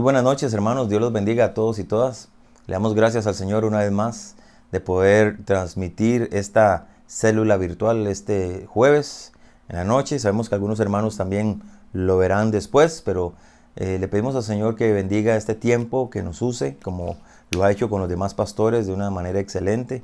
buenas noches, hermanos. Dios los bendiga a todos y todas. Le damos gracias al Señor una vez más de poder transmitir esta célula virtual este jueves en la noche. Sabemos que algunos hermanos también lo verán después, pero le pedimos al Señor que bendiga este tiempo, que nos use como lo ha hecho con los demás pastores de una manera excelente.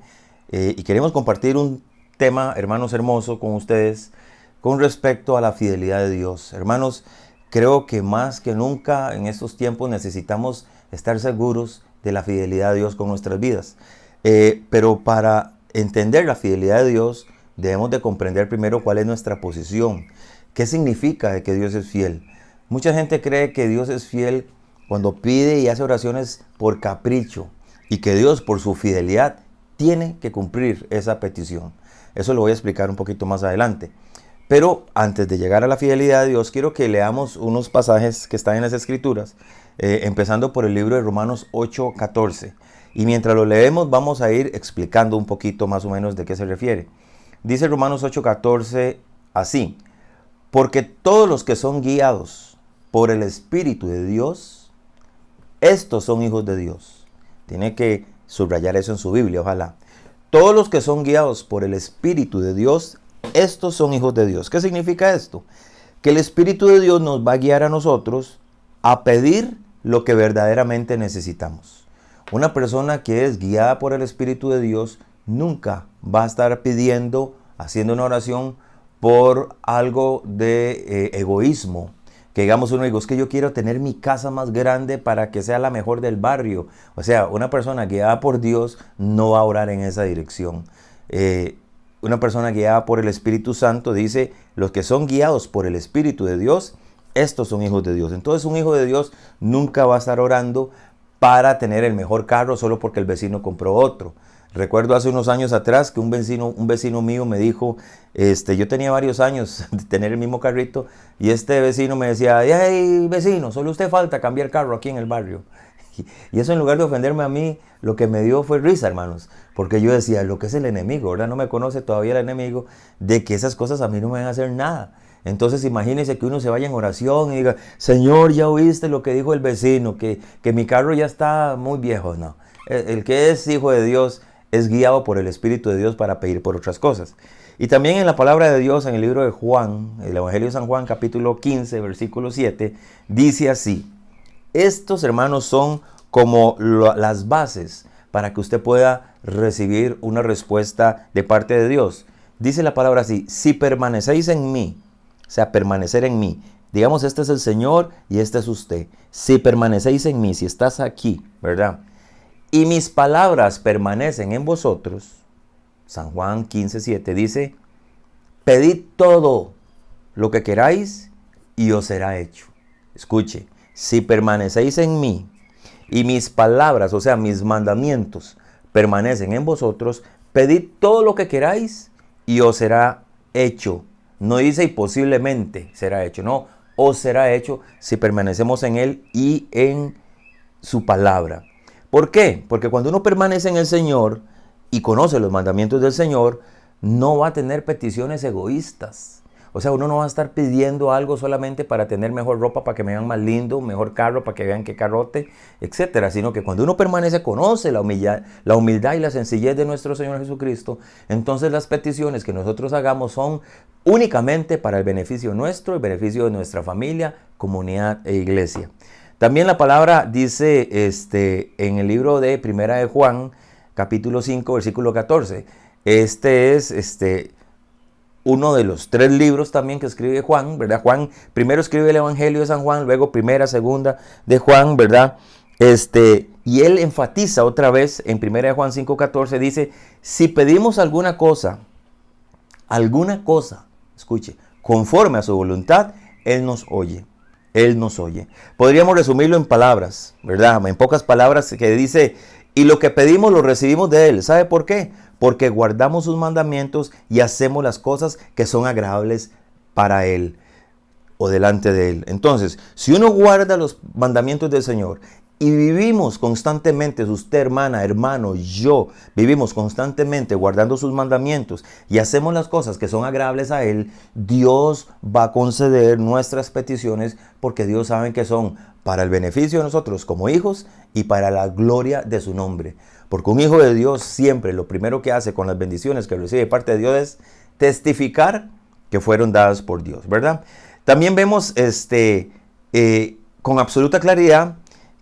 Y queremos compartir un tema, hermanos, hermoso con ustedes con respecto a la fidelidad de Dios. Hermanos, creo que más que nunca en estos tiempos necesitamos estar seguros de la fidelidad de Dios con nuestras vidas. Pero para entender la fidelidad de Dios debemos de comprender primero cuál es nuestra posición. ¿Qué significa de que Dios es fiel? Mucha gente cree que Dios es fiel cuando pide y hace oraciones por capricho y que Dios por su fidelidad tiene que cumplir esa petición. Eso lo voy a explicar un poquito más adelante. Pero antes de llegar a la fidelidad de Dios, quiero que leamos unos pasajes que están en las Escrituras, empezando por el libro de Romanos 8:14. Y mientras lo leemos, vamos a ir explicando un poquito más o menos de qué se refiere. Dice Romanos 8:14 así: porque todos los que son guiados por el Espíritu de Dios, estos son hijos de Dios. Tiene que subrayar eso en su Biblia, ojalá. Todos los que son guiados por el Espíritu de Dios, estos son hijos de Dios. ¿Qué significa esto? Que el Espíritu de Dios nos va a guiar a nosotros a pedir lo que verdaderamente necesitamos. Una persona que es guiada por el Espíritu de Dios nunca va a estar pidiendo, haciendo una oración por algo de egoísmo. Que digamos uno digo, es que yo quiero tener mi casa más grande para que sea la mejor del barrio. O sea, una persona guiada por Dios no va a orar en esa dirección. Una persona guiada por el Espíritu Santo dice, los que son guiados por el Espíritu de Dios, estos son hijos de Dios. Entonces un hijo de Dios nunca va a estar orando para tener el mejor carro solo porque el vecino compró otro. Recuerdo hace unos años atrás que un vecino mío me dijo, yo tenía varios años de tener el mismo carrito y este vecino me decía, hey vecino, solo usted falta cambiar carro aquí en el barrio. Y eso en lugar de ofenderme a mí, lo que me dio fue risa, hermanos. Porque yo decía, lo que es el enemigo, ¿verdad? No me conoce todavía el enemigo, de que esas cosas a mí no me van a hacer nada. Entonces imagínense que uno se vaya en oración y diga, Señor, ya oíste lo que dijo el vecino, que mi carro ya está muy viejo. No, el que es hijo de Dios es guiado por el Espíritu de Dios para pedir por otras cosas. Y también en la palabra de Dios, en el libro de Juan, el Evangelio de San Juan, capítulo 15, versículo 7, dice así: estos, hermanos, son como las bases para que usted pueda recibir una respuesta de parte de Dios. Dice la palabra así: si permanecéis en mí, o sea, permanecer en mí. Digamos, este es el Señor y este es usted. Si permanecéis en mí, si estás aquí, ¿verdad? Y mis palabras permanecen en vosotros. San Juan 15:7 dice: pedid todo lo que queráis y os será hecho. Escuche. Si permanecéis en mí y mis palabras, o sea, mis mandamientos, permanecen en vosotros, pedid todo lo que queráis y os será hecho. No dice y posiblemente será hecho, no, os será hecho si permanecemos en Él y en su palabra. ¿Por qué? Porque cuando uno permanece en el Señor y conoce los mandamientos del Señor, no va a tener peticiones egoístas. O sea, uno no va a estar pidiendo algo solamente para tener mejor ropa, para que me vean más lindo, mejor carro, para que vean qué carrote, etcétera. Sino que cuando uno permanece, conoce la humildad y la sencillez de nuestro Señor Jesucristo, entonces las peticiones que nosotros hagamos son únicamente para el beneficio nuestro, el beneficio de nuestra familia, comunidad e iglesia. También la palabra dice en el libro de Primera de Juan, capítulo 5, versículo 14. Este es uno de los 3 libros también que escribe Juan, ¿verdad? Juan primero escribe el Evangelio de San Juan, luego primera, segunda de Juan, ¿verdad? Y él enfatiza otra vez en primera de Juan 5:14, dice, si pedimos alguna cosa, escuche, conforme a su voluntad, Él nos oye. Él nos oye. Podríamos resumirlo en palabras, ¿verdad? En pocas palabras que dice, y lo que pedimos lo recibimos de Él. ¿Sabe por qué? Porque guardamos sus mandamientos y hacemos las cosas que son agradables para Él o delante de Él. Entonces, si uno guarda los mandamientos del Señor y vivimos constantemente, usted hermana, hermano, yo, vivimos constantemente guardando sus mandamientos y hacemos las cosas que son agradables a Él, Dios va a conceder nuestras peticiones porque Dios sabe que son para el beneficio de nosotros como hijos y para la gloria de su nombre. Porque un hijo de Dios siempre lo primero que hace con las bendiciones que recibe de parte de Dios es testificar que fueron dadas por Dios, ¿verdad? También vemos con absoluta claridad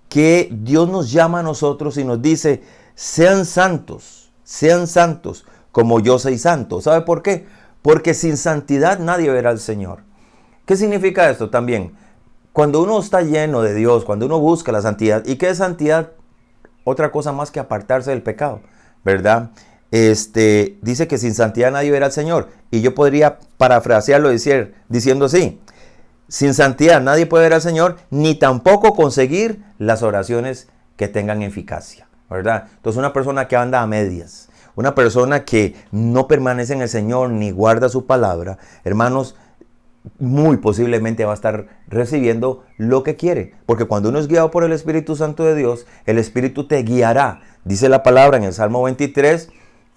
que Dios nos llama a nosotros y nos dice, sean santos como yo soy santo. ¿Sabe por qué? Porque sin santidad nadie verá al Señor. ¿Qué significa esto también? Cuando uno está lleno de Dios, cuando uno busca la santidad, ¿y qué es santidad? Otra cosa más que apartarse del pecado, ¿verdad? Dice que sin santidad nadie verá al Señor. Y yo podría parafrasearlo diciendo así: sin santidad nadie puede ver al Señor, ni tampoco conseguir las oraciones que tengan eficacia, ¿verdad? Entonces una persona que anda a medias, una persona que no permanece en el Señor ni guarda su palabra, hermanos, muy posiblemente va a estar recibiendo lo que quiere. Porque cuando uno es guiado por el Espíritu Santo de Dios, el Espíritu te guiará. Dice la palabra en el Salmo 23,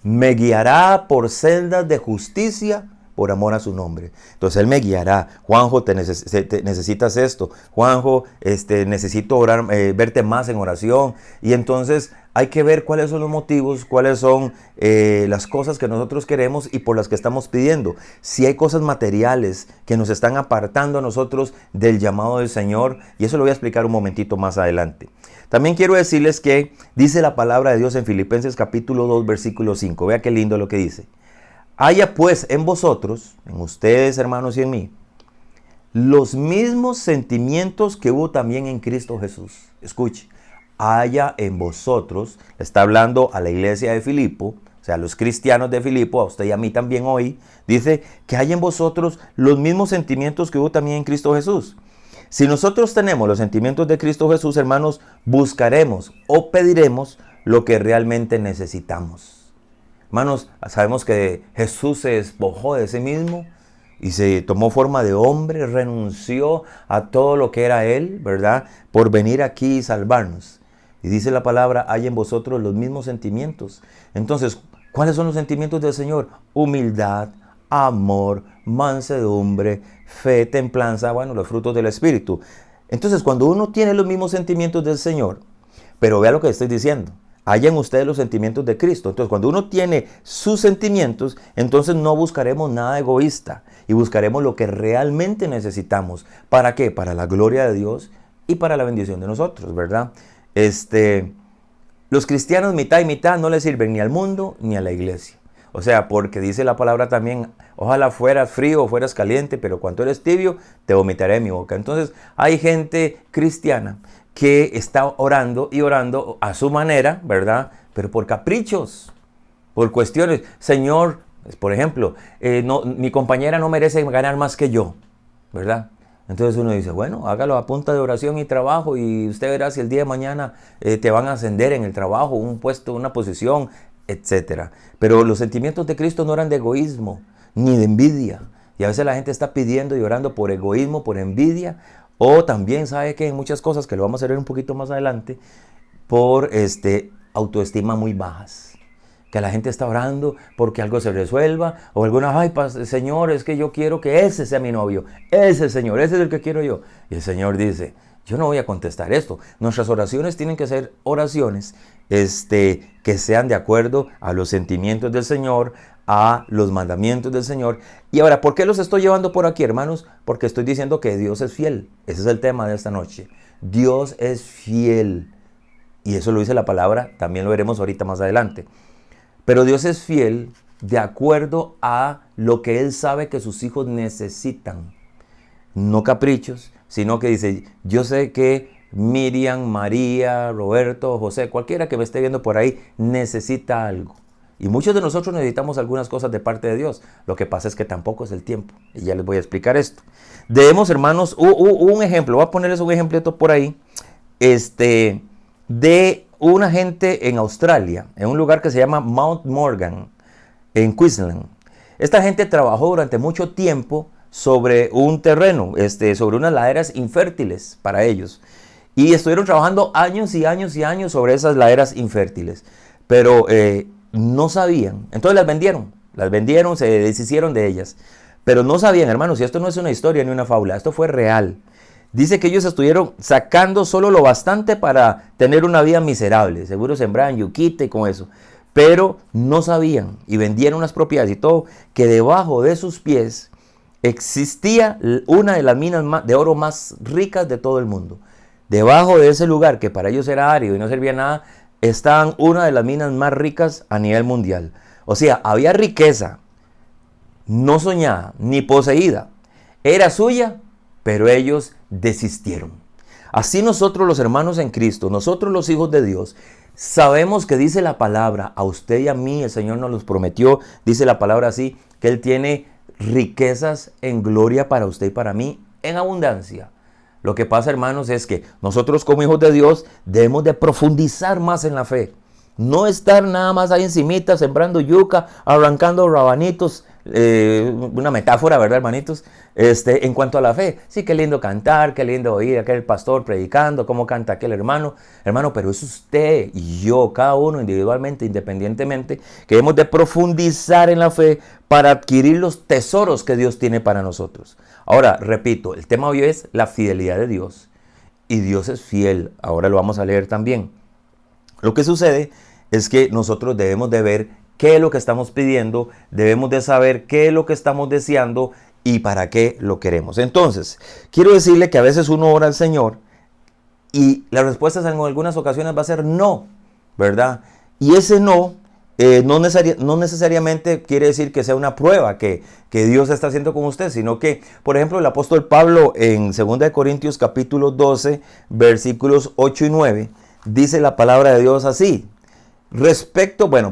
me guiará por sendas de justicia por amor a su nombre. Entonces Él me guiará. Juanjo, necesitas esto. Juanjo, necesito orar, verte más en oración. Y entonces hay que ver cuáles son los motivos, cuáles son las cosas que nosotros queremos y por las que estamos pidiendo. Si hay cosas materiales que nos están apartando a nosotros del llamado del Señor, y eso lo voy a explicar un momentito más adelante. También quiero decirles que dice la palabra de Dios en Filipenses capítulo 2, versículo 5. Vea qué lindo lo que dice. Haya pues en vosotros, en ustedes hermanos y en mí, los mismos sentimientos que hubo también en Cristo Jesús. Escuche, haya en vosotros, está hablando a la iglesia de Filipo, o sea, a los cristianos de Filipo, a usted y a mí también hoy, dice que haya en vosotros los mismos sentimientos que hubo también en Cristo Jesús. Si nosotros tenemos los sentimientos de Cristo Jesús, hermanos, buscaremos o pediremos lo que realmente necesitamos. Hermanos, sabemos que Jesús se despojó de sí mismo y se tomó forma de hombre, renunció a todo lo que era Él, ¿verdad? Por venir aquí y salvarnos. Y dice la palabra, hay en vosotros los mismos sentimientos. Entonces, ¿cuáles son los sentimientos del Señor? Humildad, amor, mansedumbre, fe, templanza, bueno, los frutos del Espíritu. Entonces, cuando uno tiene los mismos sentimientos del Señor, pero vea lo que estoy diciendo, hay en ustedes los sentimientos de Cristo. Entonces, cuando uno tiene sus sentimientos, entonces no buscaremos nada egoísta y buscaremos lo que realmente necesitamos. ¿Para qué? Para la gloria de Dios y para la bendición de nosotros, ¿verdad? Los cristianos mitad y mitad no les sirven ni al mundo ni a la iglesia. O sea, porque dice la palabra también, ojalá fueras frío o fueras caliente, pero cuando eres tibio, te vomitaré de mi boca. Entonces, hay gente cristiana que está orando y orando a su manera, ¿verdad? Pero por caprichos, por cuestiones. Señor, por ejemplo, mi compañera no merece ganar más que yo, ¿verdad? Entonces uno dice, bueno, hágalo a punta de oración y trabajo y usted verá si el día de mañana te van a ascender en el trabajo, un puesto, una posición, etc. Pero los sentimientos de Cristo no eran de egoísmo, ni de envidia. Y a veces la gente está pidiendo y orando por egoísmo, por envidia, o también sabe que en muchas cosas, que lo vamos a ver un poquito más adelante, por autoestima muy bajas. Que la gente está orando porque algo se resuelva, o alguna, ay, Señor, es que yo quiero que ese sea mi novio, ese Señor, ese es el que quiero yo. Y el Señor dice, yo no voy a contestar esto. Nuestras oraciones tienen que ser oraciones que sean de acuerdo a los sentimientos del Señor, a los mandamientos del Señor. Y ahora, ¿por qué los estoy llevando por aquí, hermanos? Porque estoy diciendo que Dios es fiel. Ese es el tema de esta noche. Dios es fiel. Y eso lo dice la palabra, también lo veremos ahorita más adelante. Pero Dios es fiel de acuerdo a lo que Él sabe que sus hijos necesitan. No caprichos, sino que dice, yo sé que Miriam, María, Roberto, José, cualquiera que me esté viendo por ahí, necesita algo. Y muchos de nosotros necesitamos algunas cosas de parte de Dios. Lo que pasa es que tampoco es el tiempo. Y ya les voy a explicar esto. Debemos, hermanos, un ejemplo. Voy a ponerles un ejemplito por ahí. De una gente en Australia, en un lugar que se llama Mount Morgan, en Queensland. Esta gente trabajó durante mucho tiempo sobre un terreno, sobre unas laderas infértiles para ellos. Y estuvieron trabajando años y años y años sobre esas laderas infértiles. Pero no sabían, entonces las vendieron, se deshicieron de ellas, pero no sabían, hermanos, y esto no es una historia ni una fábula, esto fue real, Dice que ellos estuvieron sacando solo lo bastante para tener una vida miserable. Seguro sembraban yuquita y con eso. Pero no sabían, y vendían unas propiedades y todo, que debajo de sus pies existía una de las minas de oro más ricas de todo el mundo. Debajo de ese lugar, que para ellos era árido y no servía nada, estaban una de las minas más ricas a nivel mundial. O sea, había riqueza, no soñada, ni poseída. Era suya, pero ellos desistieron. Así nosotros los hermanos en Cristo, nosotros los hijos de Dios, sabemos que dice la palabra, a usted y a mí el Señor nos los prometió, dice la palabra así, que Él tiene riquezas en gloria para usted y para mí en abundancia. Lo que pasa, hermanos, es que nosotros como hijos de Dios debemos de profundizar más en la fe. No estar nada más ahí encimita, sembrando yuca, arrancando rabanitos, una metáfora, ¿verdad, hermanitos? En cuanto a la fe, sí, qué lindo cantar, qué lindo oír a aquel pastor predicando, cómo canta aquel hermano, pero es usted y yo, cada uno individualmente, independientemente, que debemos de profundizar en la fe para adquirir los tesoros que Dios tiene para nosotros. Ahora, repito, el tema hoy es la fidelidad de Dios, y Dios es fiel, ahora lo vamos a leer también. Lo que sucede es que nosotros debemos de ver qué es lo que estamos pidiendo, debemos de saber qué es lo que estamos deseando y para qué lo queremos. Entonces, quiero decirle que a veces uno ora al Señor y la respuesta en algunas ocasiones va a ser no, ¿verdad? Y ese no, no necesariamente quiere decir que sea una prueba que Dios está haciendo con usted, sino que, por ejemplo, el apóstol Pablo en 2 Corintios capítulo 12, versículos 8 y 9, dice la palabra de Dios así.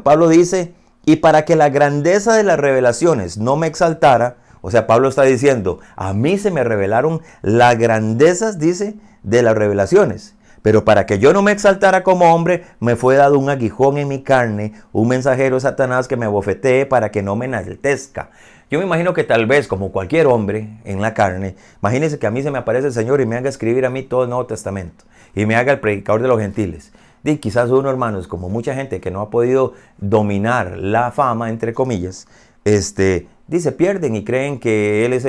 Pablo dice, y para que la grandeza de las revelaciones no me exaltara, o sea, Pablo está diciendo, a mí se me revelaron las grandezas, dice, de las revelaciones. Pero para que yo no me exaltara como hombre, me fue dado un aguijón en mi carne, un mensajero de Satanás que me bofetee para que no me enaltezca. Yo me imagino que tal vez, como cualquier hombre en la carne, imagínense que a mí se me aparece el Señor y me haga escribir a mí todo el Nuevo Testamento. Y me haga el predicador de los gentiles. Y quizás uno, hermanos, como mucha gente que no ha podido dominar la fama, entre comillas, se pierden y creen que Él es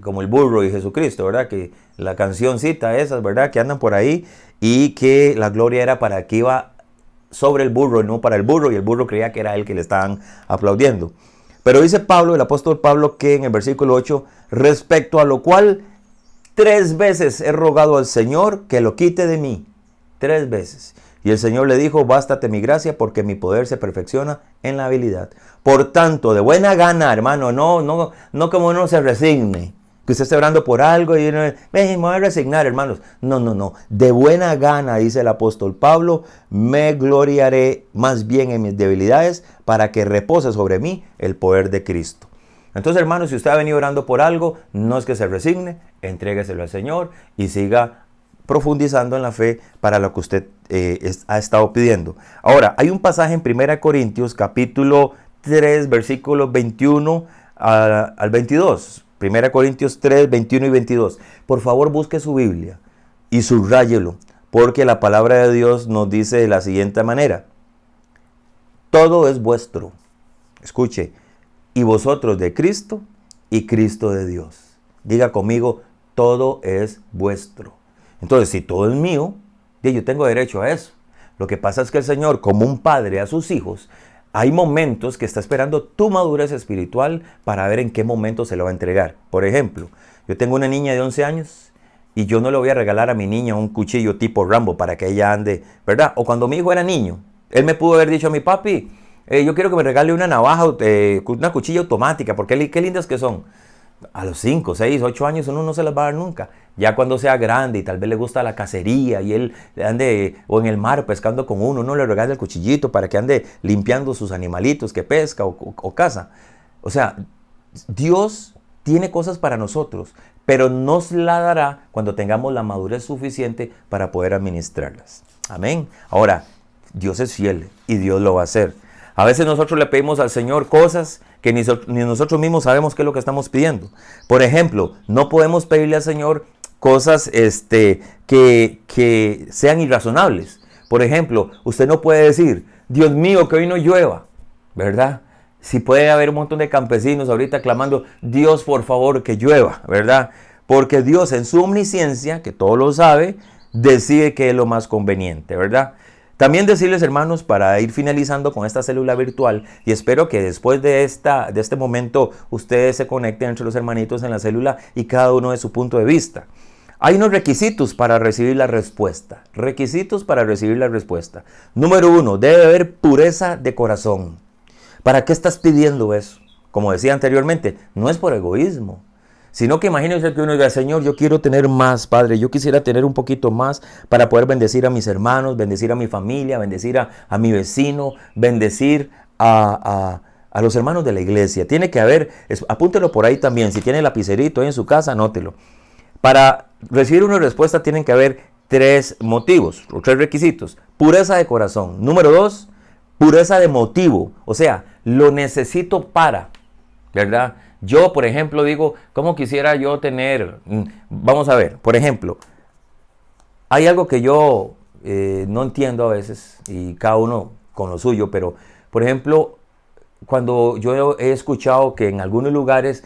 como el burro y Jesucristo, ¿verdad? Que la cancioncita esas, ¿verdad? Que andan por ahí y que la gloria era para que iba sobre el burro y no para el burro, y el burro creía que era él que le estaban aplaudiendo. Pero dice Pablo, el apóstol Pablo, que en el versículo 8, respecto a lo cual 3 veces he rogado al Señor que lo quite de mí. 3 veces. Y el Señor le dijo, bástate mi gracia porque mi poder se perfecciona en la habilidad. Por tanto, de buena gana, hermano, no como uno se resigne. Que usted esté orando por algo y uno, me voy a resignar, hermanos. No. De buena gana, dice el apóstol Pablo, me gloriaré más bien en mis debilidades para que repose sobre mí el poder de Cristo. Entonces, hermanos, si usted ha venido orando por algo, no es que se resigne, entrégueselo al Señor y siga profundizando en la fe para lo que usted ha estado pidiendo. Ahora, hay un pasaje en 1 Corintios capítulo 3, versículos 21 al 22. 1 Corintios 3, 21 y 22. Por favor, busque su Biblia y subráyelo, porque la palabra de Dios nos dice de la siguiente manera. Todo es vuestro. Escuche. Y vosotros de Cristo y Cristo de Dios. Diga conmigo, todo es vuestro. Entonces, si todo es mío, yo tengo derecho a eso. Lo que pasa es que el Señor, como un padre a sus hijos, hay momentos que está esperando tu madurez espiritual para ver en qué momento se lo va a entregar. Por ejemplo, yo tengo una niña de 11 años y yo no le voy a regalar a mi niña un cuchillo tipo Rambo para que ella ande, ¿verdad? O cuando mi hijo era niño, él me pudo haber dicho a mi papi, yo quiero que me regale una navaja, una cuchilla automática, porque qué lindas que son. A los 5, 6, 8 años uno no se las va a dar nunca. Ya cuando sea grande y tal vez le gusta la cacería y él ande o en el mar pescando con uno le regala el cuchillito para que ande limpiando sus animalitos que pesca o caza. O sea, Dios tiene cosas para nosotros, pero nos la dará cuando tengamos la madurez suficiente para poder administrarlas. Amén. Ahora, Dios es fiel y Dios lo va a hacer. A veces nosotros le pedimos al Señor cosas que ni nosotros mismos sabemos qué es lo que estamos pidiendo. Por ejemplo, no podemos pedirle al Señor cosas que sean irrazonables. Por ejemplo, usted no puede decir, Dios mío, que hoy no llueva, ¿verdad? Si puede haber un montón de campesinos ahorita clamando, Dios, por favor, que llueva, ¿verdad? porque Dios en su omnisciencia, que todo lo sabe, decide qué es lo más conveniente, ¿verdad? También decirles, hermanos, para ir finalizando con esta célula virtual, y espero que después de este momento ustedes se conecten entre los hermanitos en la célula y cada uno de su punto de vista. Hay unos requisitos para recibir la respuesta. Requisitos para recibir la respuesta. Número 1, debe haber pureza de corazón. ¿Para qué estás pidiendo eso? Como decía anteriormente, no es por egoísmo. Sino que imagínense que uno diga, Señor, yo quiero tener más, Padre, yo quisiera tener un poquito más para poder bendecir a mis hermanos, bendecir a mi familia, bendecir a mi vecino, bendecir a los hermanos de la iglesia. Tiene que haber, apúntelo por ahí también, si tiene lapicerito ahí en su casa, anótelo. Para recibir una respuesta tienen que haber 3 motivos o 3 requisitos. Pureza de corazón. Número 2, pureza de motivo, o sea, lo necesito para, ¿verdad? Yo, por ejemplo, digo, ¿cómo quisiera yo tener? Vamos a ver, por ejemplo, hay algo que yo no entiendo a veces, y cada uno con lo suyo, pero, por ejemplo, cuando yo he escuchado que en algunos lugares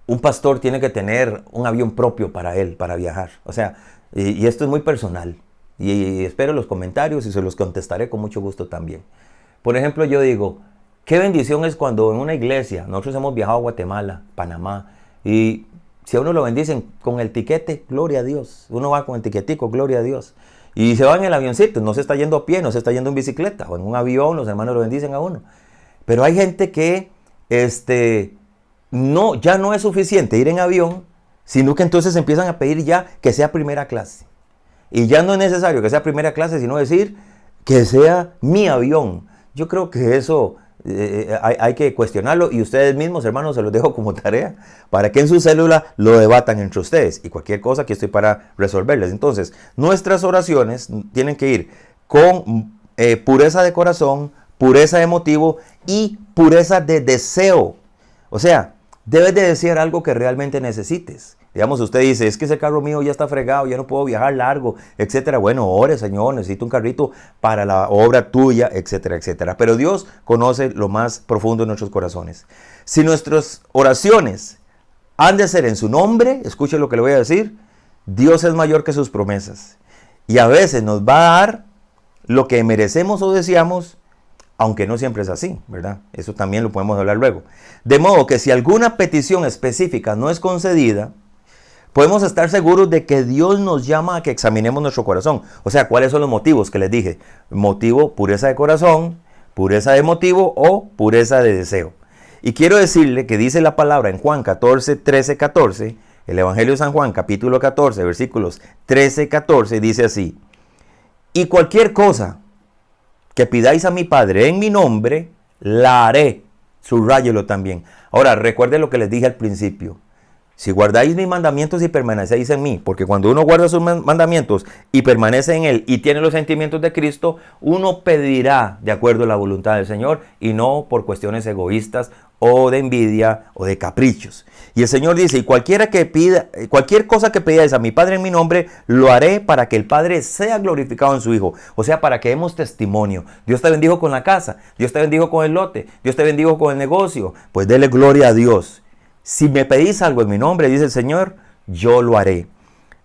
un pastor tiene que tener un avión propio para él, para viajar. O sea, y esto es muy personal, y espero los comentarios y se los contestaré con mucho gusto también. Por ejemplo, yo digo, qué bendición es cuando en una iglesia, nosotros hemos viajado a Guatemala, Panamá, y si a uno lo bendicen con el tiquete, gloria a Dios. Uno va con el tiquetico, gloria a Dios. Y se va en el avioncito, no se está yendo a pie, no se está yendo en bicicleta, o en un avión, los hermanos lo bendicen a uno. Pero hay gente que ya no es suficiente ir en avión, sino que entonces empiezan a pedir ya que sea primera clase. Y ya no es necesario que sea primera clase, sino decir que sea mi avión. Yo creo que eso hay que cuestionarlo, y ustedes mismos, hermanos, se los dejo como tarea para que en su célula lo debatan entre ustedes, y cualquier cosa que estoy para resolverles. Entonces, nuestras oraciones tienen que ir con pureza de corazón, pureza de motivo y pureza de deseo. O sea, debes de desear algo que realmente necesites. Digamos, usted dice, es que ese carro mío ya está fregado, ya no puedo viajar largo, etcétera. Bueno, ore, Señor, necesito un carrito para la obra tuya, etcétera, etcétera. Pero Dios conoce lo más profundo de nuestros corazones. Si nuestras oraciones han de ser en su nombre, escuche lo que le voy a decir, Dios es mayor que sus promesas. Y a veces nos va a dar lo que merecemos o deseamos, aunque no siempre es así, ¿verdad? Eso también lo podemos hablar luego. De modo que si alguna petición específica no es concedida, podemos estar seguros de que Dios nos llama a que examinemos nuestro corazón. O sea, ¿cuáles son los motivos que les dije? Motivo, pureza de corazón, pureza de motivo o pureza de deseo. Y quiero decirle que dice la palabra en Juan 14, 13, 14, el Evangelio de San Juan, capítulo 14, versículos 13, 14, dice así: y cualquier cosa que pidáis a mi Padre en mi nombre, la haré. Subráyelo también. Ahora, recuerde lo que les dije al principio. Si guardáis mis mandamientos y permanecéis en mí, porque cuando uno guarda sus mandamientos y permanece en él y tiene los sentimientos de Cristo, uno pedirá de acuerdo a la voluntad del Señor y no por cuestiones egoístas o de envidia o de caprichos. Y el Señor dice, y cualquier cosa que pidáis a mi Padre en mi nombre, lo haré para que el Padre sea glorificado en su Hijo. O sea, para que demos testimonio. Dios te bendijo con la casa, Dios te bendijo con el lote, Dios te bendijo con el negocio. Pues dele gloria a Dios. Si me pedís algo en mi nombre, dice el Señor, yo lo haré.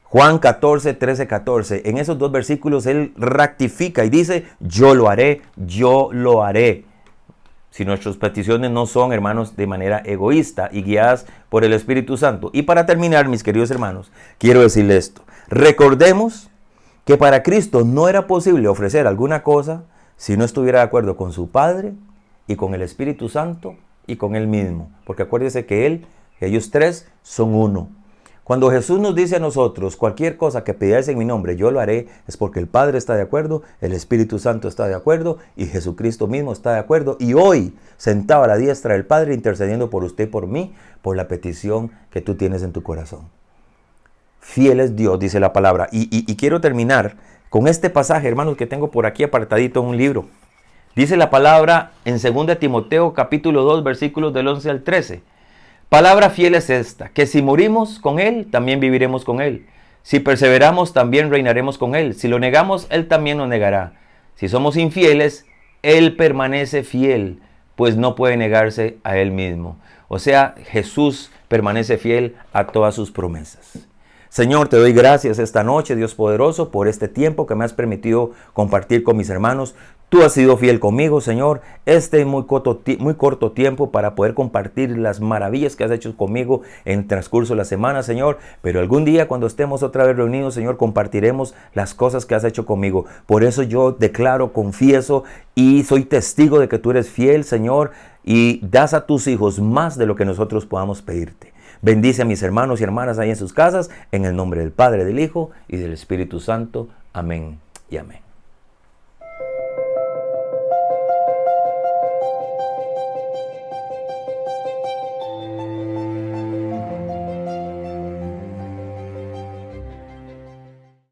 Juan 14, 13, 14. En esos 2 versículos Él rectifica y dice, yo lo haré, yo lo haré. Si nuestras peticiones no son, hermanos, de manera egoísta y guiadas por el Espíritu Santo. Y para terminar, mis queridos hermanos, quiero decirles esto. Recordemos que para Cristo no era posible ofrecer alguna cosa si no estuviera de acuerdo con su Padre y con el Espíritu Santo y con Él mismo. Porque acuérdense que ellos 3 son uno. Cuando Jesús nos dice a nosotros, cualquier cosa que pidáis en mi nombre, yo lo haré, es porque el Padre está de acuerdo, el Espíritu Santo está de acuerdo y Jesucristo mismo está de acuerdo. Y hoy, sentado a la diestra del Padre, intercediendo por usted y por mí, por la petición que tú tienes en tu corazón. Fiel es Dios, dice la palabra. Y quiero terminar con este pasaje, hermanos, que tengo por aquí apartadito en un libro. Dice la palabra en 2 Timoteo capítulo 2, versículos del 11 al 13. Palabra fiel es esta, que si morimos con Él, también viviremos con Él. Si perseveramos, también reinaremos con Él. Si lo negamos, Él también nos negará. Si somos infieles, Él permanece fiel, pues no puede negarse a Él mismo. O sea, Jesús permanece fiel a todas sus promesas. Señor, te doy gracias esta noche, Dios poderoso, por este tiempo que me has permitido compartir con mis hermanos. Tú has sido fiel conmigo, Señor, muy corto tiempo para poder compartir las maravillas que has hecho conmigo en el transcurso de la semana, Señor. Pero algún día cuando estemos otra vez reunidos, Señor, compartiremos las cosas que has hecho conmigo. Por eso yo declaro, confieso y soy testigo de que tú eres fiel, Señor, y das a tus hijos más de lo que nosotros podamos pedirte. Bendice a mis hermanos y hermanas ahí en sus casas, en el nombre del Padre, del Hijo y del Espíritu Santo. Amén y amén.